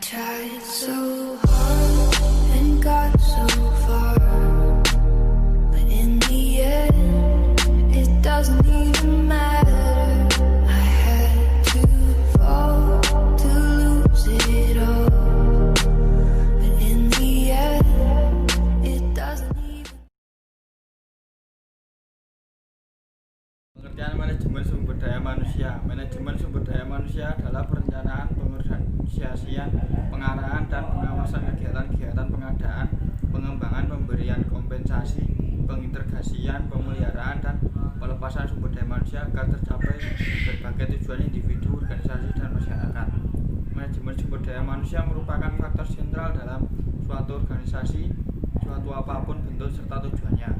tried so hard and got so far, but in the end, it doesn't even matter. I had to fall to lose it all, but in the end, it doesn't even. Pengertian manajemen sumber daya manusia. Manajemen sumber daya manusia adalah perencanaan, pengorganisasian, pengarahan, dan pengawasan kegiatan-kegiatan pengadaan, pengembangan, pemberian kompensasi, pengintegrasian, pemeliharaan, dan pelepasan sumber daya manusia agar tercapai berbagai tujuan individu, organisasi, dan masyarakat. Manajemen sumber daya manusia merupakan faktor sentral dalam suatu organisasi, suatu apapun bentuk serta tujuannya.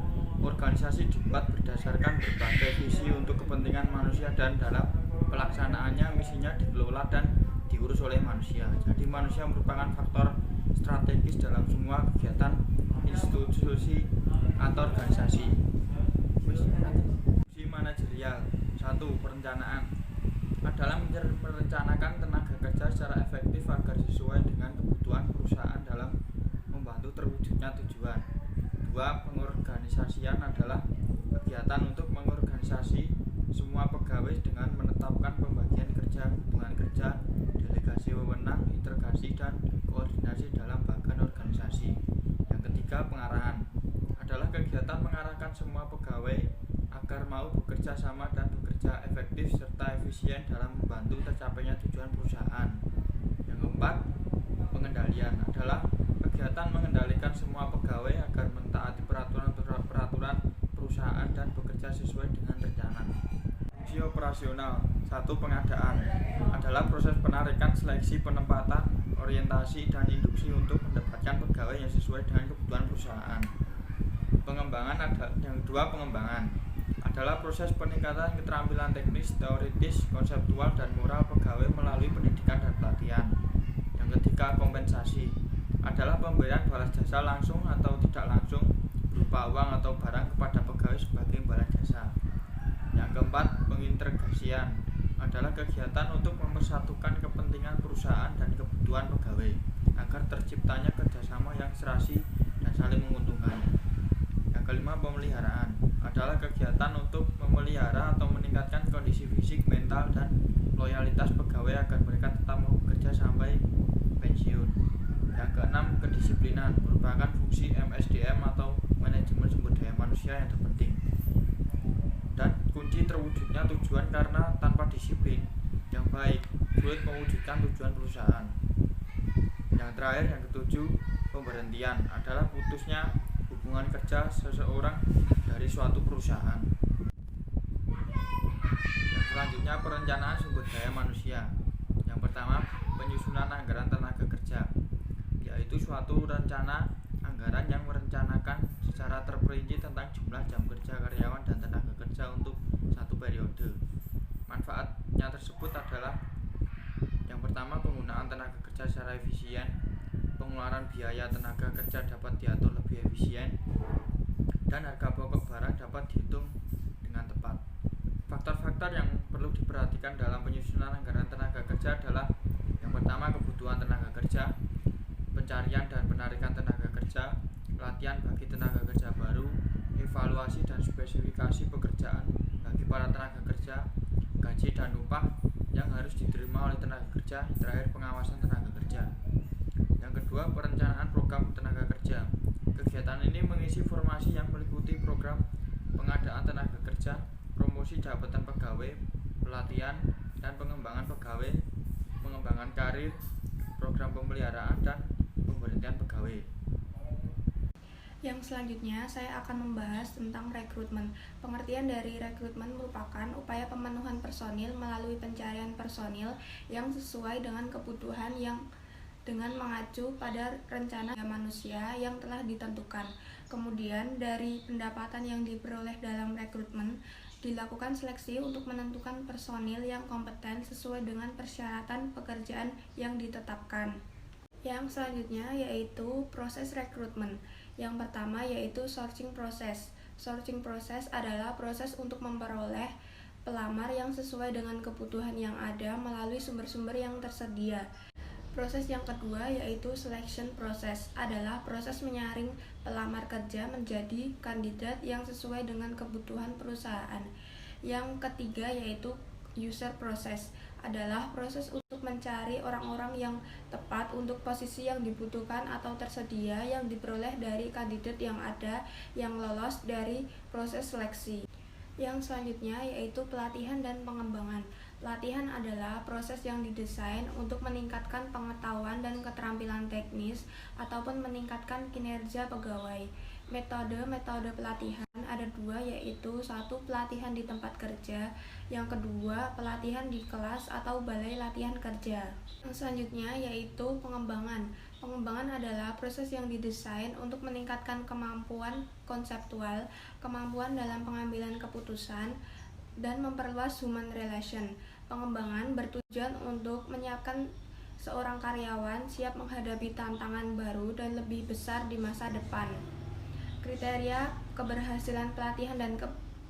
Organisasi dibuat berdasarkan berbagai visi untuk kepentingan manusia dan dalam pelaksanaannya misinya dikelola dan diurus oleh manusia. Jadi manusia merupakan faktor strategis dalam semua kegiatan institusi atau organisasi. Fungsi manajerial. 1. Perencanaan adalah merencanakan tenaga kerja secara efektif agar sesuai dengan kebutuhan perusahaan dalam membantu terwujudnya tujuan. 2. Pengorganisasian adalah kegiatan untuk mengorganisasi semua pegawai dengan menetapkan pembagian kerja, hubungan kerja, delegasi wewenang, integrasi, dan koordinasi dalam bagian organisasi. Yang ketiga, pengarahan adalah kegiatan mengarahkan semua pegawai agar mau bekerja sama dan bekerja efektif serta efisien dalam membantu tercapainya tujuan perusahaan. Yang keempat, pengendalian adalah kegiatan mengendalikan semua pegawai agar mentaati peraturan perusahaan dan bekerja sesuai dengan rencana. Fungsi operasional. 1. Pengadaan adalah proses penarikan, seleksi, penempatan, orientasi, dan induksi untuk mendapatkan pegawai yang sesuai dengan kebutuhan perusahaan. Yang kedua, pengembangan adalah proses peningkatan keterampilan teknis, teoritis, konseptual, dan moral pegawai melalui pendidikan dan pelatihan. Yang ketiga, kompensasi adalah pemberian balas jasa langsung atau tidak langsung berupa uang atau barang kepada pegawai sebagai balas jasa. Yang keempat, pengintegrasian adalah kegiatan untuk mempersatukan kepentingan perusahaan dan kebutuhan pegawai agar terciptanya kerjasama yang serasi dan saling menguntungkan. Yang kelima, pemeliharaan adalah kegiatan untuk memelihara atau meningkatkan kondisi fisik, mental, dan loyalitas pegawai agar mereka tetap mau bekerja sampai pensiun. Yang keenam, kedisiplinan merupakan fungsi MSDM atau manajemen sumber daya manusia yang terpenting dan kunci terwujudnya tujuan, karena tanpa disiplin yang baik sulit mewujudkan tujuan perusahaan. Yang terakhir, yang ketujuh, pemberhentian adalah putusnya hubungan kerja seseorang dari suatu perusahaan. Yang selanjutnya, perencanaan sumber daya manusia. Yang pertama, penyusunan anggaran tenaga kerja, yaitu suatu rencana anggaran yang merencanakan secara terperinci tentang jumlah jam kerja karyawan dan tenaga kerja untuk satu periode. Manfaatnya tersebut adalah yang pertama, penggunaan tenaga kerja secara efisien, pengeluaran biaya tenaga kerja dapat diatur lebih efisien, dan harga pokok barang dapat dihitung dengan tepat. Faktor-faktor yang perlu diperhatikan dalam penyusunan anggaran tenaga kerja adalah yang pertama, kebutuhan tenaga kerja, pencarian dan penarikan tenaga kerja, latihan bagi tenaga kerja baru, evaluasi dan spesifikasi pekerjaan bagi para tenaga kerja, gaji dan upah yang harus diterima oleh tenaga kerja, terakhir pengawasan tenaga kerja. Yang kedua, perencanaan program tenaga kerja. Kegiatan ini mengisi formasi yang meliputi program pengadaan tenaga kerja, promosi jabatan pegawai, pelatihan dan pengembangan pegawai, pengembangan karir, program pemeliharaan, dan pemberhentian pegawai. Yang selanjutnya, saya akan membahas tentang rekrutmen. Pengertian dari rekrutmen merupakan upaya pemenuhan personil melalui pencarian personil yang sesuai dengan kebutuhan yang dengan mengacu pada rencana manusia yang telah ditentukan. Kemudian, dari pendapatan yang diperoleh dalam rekrutmen, dilakukan seleksi untuk menentukan personil yang kompeten sesuai dengan persyaratan pekerjaan yang ditetapkan. Yang selanjutnya yaitu proses rekrutmen. Yang pertama yaitu sourcing proses. Sourcing proses adalah proses untuk memperoleh pelamar yang sesuai dengan kebutuhan yang ada melalui sumber-sumber yang tersedia. Proses yang kedua yaitu selection process adalah proses menyaring pelamar kerja menjadi kandidat yang sesuai dengan kebutuhan perusahaan. Yang ketiga yaitu user process adalah proses untuk mencari orang-orang yang tepat untuk posisi yang dibutuhkan atau tersedia yang diperoleh dari kandidat yang ada yang lolos dari proses seleksi. Yang selanjutnya yaitu pelatihan dan pengembangan. Pelatihan adalah proses yang didesain untuk meningkatkan pengetahuan dan keterampilan teknis ataupun meningkatkan kinerja pegawai. Metode pelatihan ada dua, yaitu satu pelatihan di tempat kerja, yang kedua pelatihan di kelas atau balai latihan kerja. Yang selanjutnya yaitu pengembangan. Pengembangan adalah proses yang didesain untuk meningkatkan kemampuan konseptual, kemampuan dalam pengambilan keputusan, dan memperluas human relation. Pengembangan bertujuan untuk menyiapkan seorang karyawan siap menghadapi tantangan baru dan lebih besar di masa depan. Kriteria keberhasilan pelatihan dan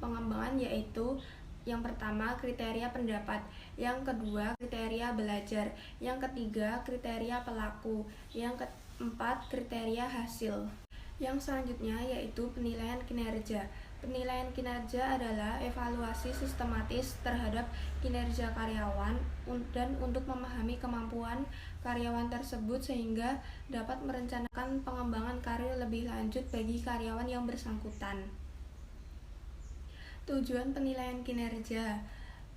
pengembangan yaitu yang pertama kriteria pendapat, yang kedua kriteria belajar, yang ketiga kriteria pelaku, yang keempat kriteria hasil. Yang selanjutnya yaitu penilaian kinerja. Penilaian kinerja adalah evaluasi sistematis terhadap kinerja karyawan dan untuk memahami kemampuan karyawan tersebut sehingga dapat merencanakan pengembangan karir lebih lanjut bagi karyawan yang bersangkutan. Tujuan penilaian kinerja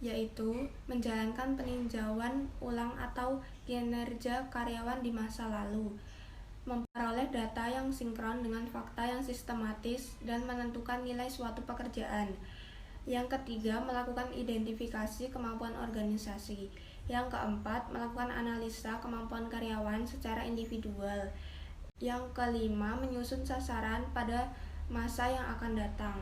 yaitu menjalankan peninjauan ulang atau kinerja karyawan di masa lalu, memperoleh data yang sinkron dengan fakta yang sistematis, dan menentukan nilai suatu pekerjaan. Yang ketiga, melakukan identifikasi kemampuan organisasi. Yang keempat, melakukan analisa kemampuan karyawan secara individual. Yang kelima, menyusun sasaran pada masa yang akan datang.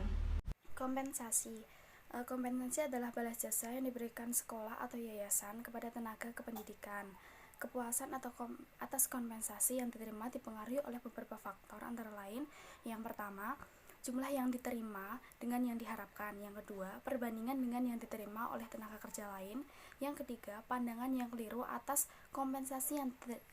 Kompensasi. Kompensasi adalah balas jasa yang diberikan sekolah atau yayasan kepada tenaga kependidikan. Kepuasan atas kompensasi yang diterima dipengaruhi oleh beberapa faktor, antara lain yang pertama, jumlah yang diterima dengan yang diharapkan. Yang kedua, perbandingan dengan yang diterima oleh tenaga kerja lain. Yang ketiga, pandangan yang keliru atas kompensasi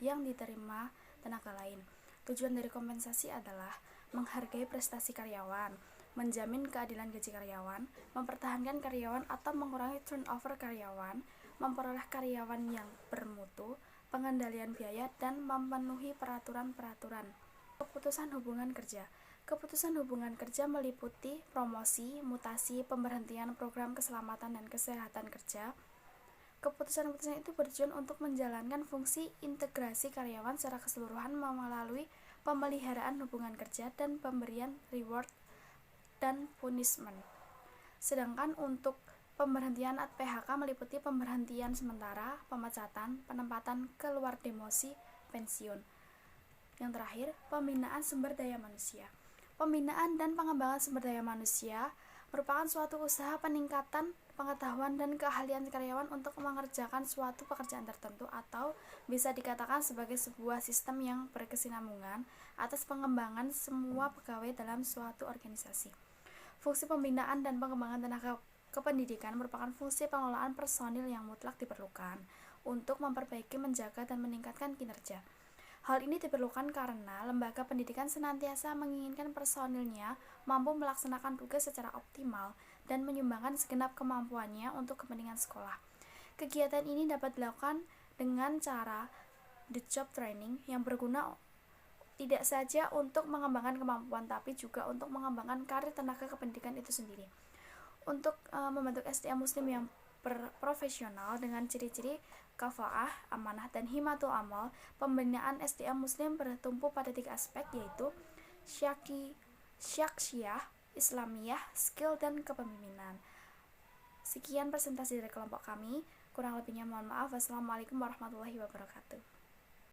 yang diterima tenaga lain. Tujuan dari kompensasi adalah menghargai prestasi karyawan, menjamin keadilan gaji karyawan, mempertahankan karyawan atau mengurangi turnover karyawan, memperoleh karyawan yang bermutu, pengendalian biaya, dan memenuhi peraturan-peraturan. Keputusan hubungan kerja. Keputusan hubungan kerja meliputi promosi, mutasi, pemberhentian, program keselamatan dan kesehatan kerja. Keputusan-keputusan itu bertujuan untuk menjalankan fungsi integrasi karyawan secara keseluruhan melalui pemeliharaan hubungan kerja dan pemberian reward dan punishment. Sedangkan untuk pemberhentian atau PHK meliputi pemberhentian sementara, pemecatan, penempatan keluar demosi, pensiun. Yang terakhir, pembinaan sumber daya manusia. Pembinaan dan pengembangan sumber daya manusia merupakan suatu usaha peningkatan pengetahuan dan keahlian karyawan untuk mengerjakan suatu pekerjaan tertentu, atau bisa dikatakan sebagai sebuah sistem yang berkesinambungan atas pengembangan semua pegawai dalam suatu organisasi. Fungsi pembinaan dan pengembangan tenaga kependidikan merupakan fungsi pengelolaan personil yang mutlak diperlukan untuk memperbaiki, menjaga, dan meningkatkan kinerja. Hal ini diperlukan karena lembaga pendidikan senantiasa menginginkan personilnya mampu melaksanakan tugas secara optimal dan menyumbangkan segenap kemampuannya untuk kepentingan sekolah. Kegiatan ini dapat dilakukan dengan cara the job training yang berguna tidak saja untuk mengembangkan kemampuan tapi juga untuk mengembangkan karir tenaga kependidikan itu sendiri. Untuk membentuk SDM Muslim yang profesional dengan ciri-ciri kafa'ah, amanah, dan himatul amal, pembinaan SDM Muslim bertumpu pada 3 aspek, yaitu syaksiyah, islamiyah, skill, dan kepemimpinan. Sekian presentasi dari kelompok kami, kurang lebihnya mohon maaf. Wassalamualaikum warahmatullahi wabarakatuh.